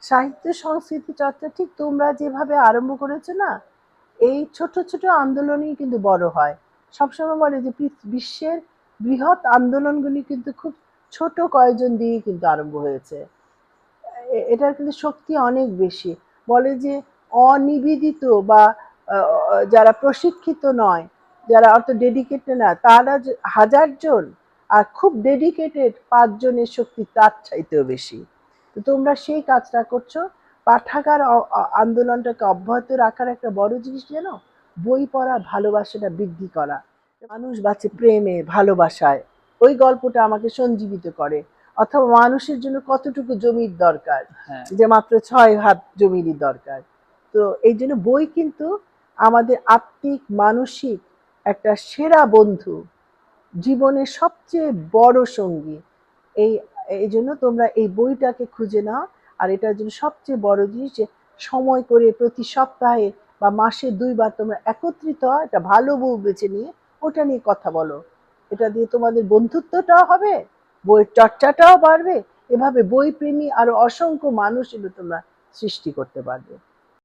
সাহিত্য সংস্কৃতি চর্চা ঠিক তোমরা যেভাবে আরম্ভ করেছো না, এই ছোট ছোট আন্দোলনই কিন্তু বড় হয়। সবসময় বলে যে বিশ্বের বৃহৎ আন্দোলনগুলি কিন্তু খুব ছোট কয়েকজন দিয়ে কিন্তু আরম্ভ হয়েছে। এটার কিন্তু শক্তি অনেক বেশি। বলে যে অনিবেদিত বা যারা প্রশিক্ষিত নয়, যারা অত ডেডিকেটেড না, তারা হাজার জন, আর খুব ডেডিকেটেড 5 জনের শক্তি তার চাইতেও বেশি। তো তোমরা সেই কাজটা করছো। পাঠাগার আন্দোলনটাকে অব্যাহত রাখার একটা বড় জিনিস জানো, বই পড়া, ভালোবাসাটা বৃদ্ধি করা। মানুষ বাঁচে প্রেমে, ভালোবাসায়। ওই গল্পটা আমাকে সঞ্জীবিত করে। অথবা মানুষের জন্য কতটুকু জমির দরকার, হ্যাঁ যে মাত্র 6 হাত জমিরই দরকার। তো এই জন্য বই কিন্তু আমাদের আত্মিক মানসিক একটা সেরা বন্ধু, জীবনের সবচেয়ে বড় সঙ্গী। এই এই জন্য তোমরা এই বইটাকে খুঁজে নাও। আর এটার জন্য সবচেয়ে বড় জিনিস যে সময় করে প্রতি সপ্তাহে বা মাসে 2 বার তোমরা একত্রিত হয়, একটা ভালো বউ বেছে নিয়ে ওটা নিয়ে কথা বলো। এটা দিয়ে তোমাদের বন্ধুত্বটাও হবে, বইয়ের চর্চাটাও বাড়বে, এভাবে বই প্রেমী আরো অসংখ্য মানুষ এগুলো তোমরা সৃষ্টি করতে পারবে।